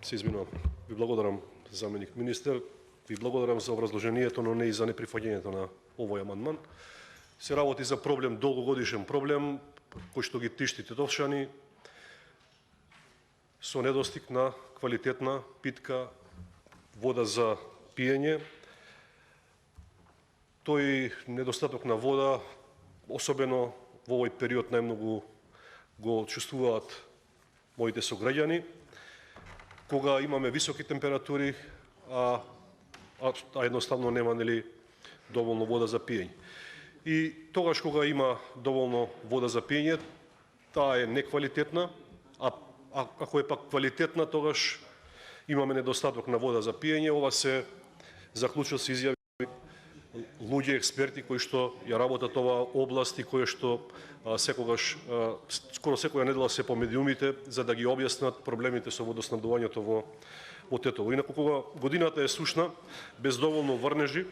Се извинувам. Ви благодарам, заменик министер. Ви благодарам за образложението, но не и за неприфаќањето на овој амандман. Се работи за проблем, долгогодишен проблем, кој што ги тишти тетовчани со недостиг на квалитетна питка вода за пиење. Тој недостаток на вода, особено во овој период, најмногу го чувствуваат моите сограѓани, кога имаме високи температури, а едноставно нема доволно вода за пиење. И тогаш кога има доволно вода за пиење, таа е неквалитетна, а ако е пак квалитетна, тогаш имаме недостаток на вода за пиење. Ова се заклучува со изјави луѓе експерти кои што ја работат оваа област и кои што секогаш, скоро секоја недела се по медиумите за да ги објаснат проблемите со водоснабдувањето во Тетово. Инаку кога годината е сушна, без доволно врнежи,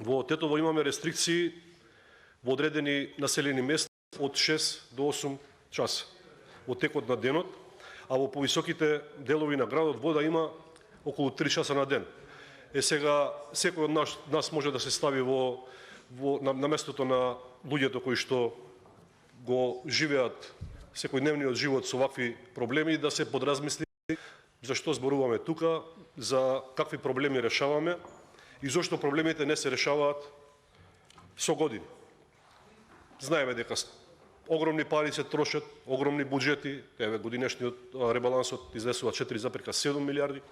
во Тетово имаме рестрикции во одредени населени места од 6 до 8 часа во текот на денот, а во повисоките делови на градот вода има околу 3 часа на ден. Сега секој од нас може да се стави на местото на луѓето кои што го живеат секојдневниот живот со вакви проблеми и да се подразмисли за што зборуваме тука, за какви проблеми решаваме и зошто проблемите не се решаваат со години. Знаеме дека огромни пари се трошат, огромни буџети, еве годинешниот ребалансот изнесува 4,7 милиарди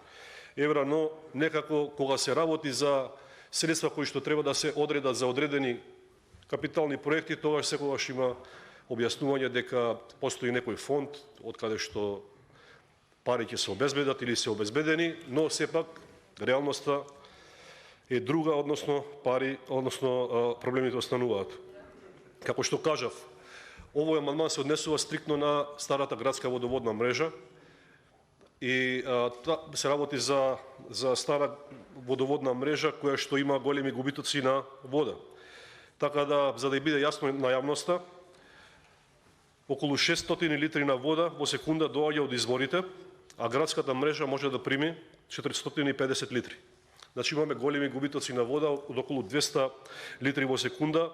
евра, но некако кога се работи за средства кои што треба да се одредат за одредени капитални проекти, тогаш секогаш има објаснување дека постои некој фонд од каде што пари ќе се обезбедат или се обезбедени, но сепак реалноста е друга, односно проблемите остануваат. Како што кажав, овој амандман се однесува стриктно на старата градска водоводна мрежа и се работи за стара водоводна мрежа која што има големи губитоци на вода. Така да, за да биде јасно на јавноста, околу 600 литри на вода во секунда доаѓа од изворите, а градската мрежа може да прими 450 литри. Значи имаме големи губитоци на вода од околу 200 литри во секунда,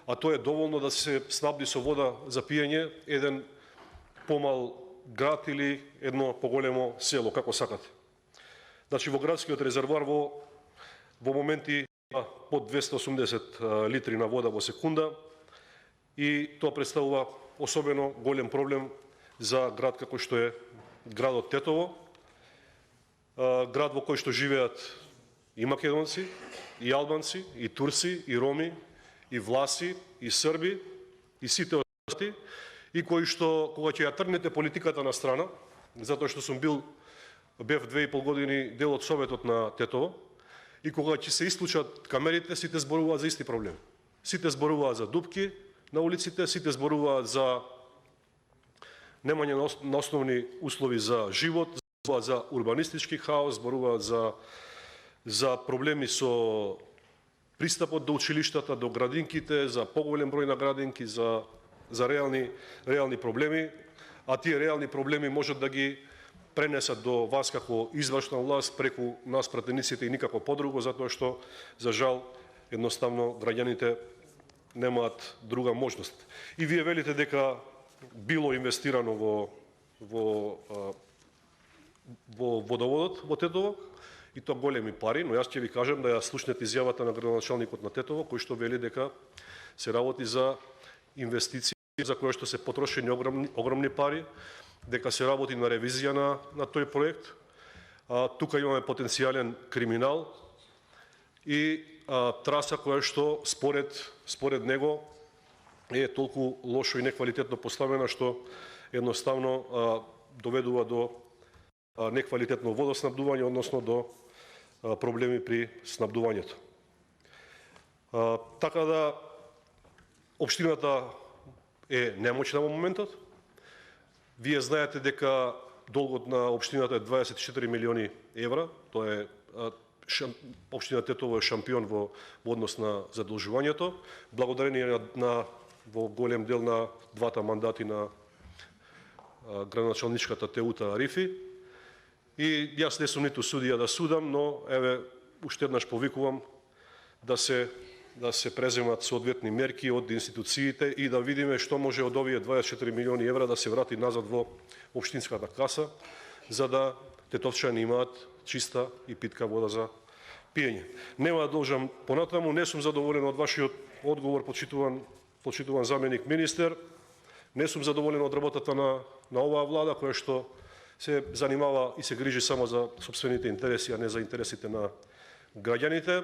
а тоа е доволно да се снабди со вода за пиење еден помал град или едно поголемо село, како сакате. Значи во градскиот резервоар во моменти има под 280 литри на вода во секунда и тоа представува особено голем проблем за град како што е градот Тетово, град во кој што живеат и македонци, и албанци, и турци, и роми, и власи, и срби, и сите остати, и кои што, кога ќе ја тргнете политиката на страна, затоа што бев 2,5 години дел од Советот на Тетово, и кога ќе се исклучат камерите, сите зборуваат за исти проблеми. Сите зборуваат за дупки на улиците, сите зборуваат за немање на основни услови за живот, зборуваат за урбанистички хаос, зборуваат за проблеми со пристапот до училиштата, до градинките, за поголем број на градинки, за реални проблеми, а тие реални проблеми можат да ги пренесат до вас како извршна власт преку нас пратениците и никако подруго, затоа што, за жал, едноставно граѓаните немаат друга можност. И вие велите дека било инвестирано во водоводот во Тетово, и тоа големи пари, но јас ќе ви кажам да ја слушнете изјавата на градоначалникот на Тетово, кој што вели дека се работи за инвестиции за кои што се потрошени огромни пари, дека се работи на ревизија на тој проект. Тука имаме потенцијален криминал и траса која што според него е толку лошо и неквалитетно поставена што едноставно доведува до неквалитетно водоснабдување, односно до проблеми при снабдувањето. Така да, општината е немоćна во моментот. Вие знаете дека долгот на општината е 24 милиони евра. Тоа е општина Тетово е шампион во однос на задолжувањето, благодарение на во голем дел на двата мандати на градоначалничката Теута Арифи. И јас не сум ниту судија да судам, но еве уште еднаш повикувам да се преземат соодветни мерки од институциите и да видиме што може од овие 24 милиони евра да се врати назад во општинската каса, за да Тетовчани имаат чиста и питка вода за пиење. Нема да должам понатаму, не сум задоволен од вашиот одговор, почитуван заменик министер. Не сум задоволен од работата на оваа влада, која што се занимава и се грижи само за сопствените интереси, а не за интересите на граѓаните.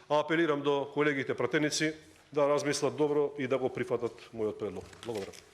А апелирам до колегите пратеници да размислат добро и да го прифатат мојот предлог. Благодарам.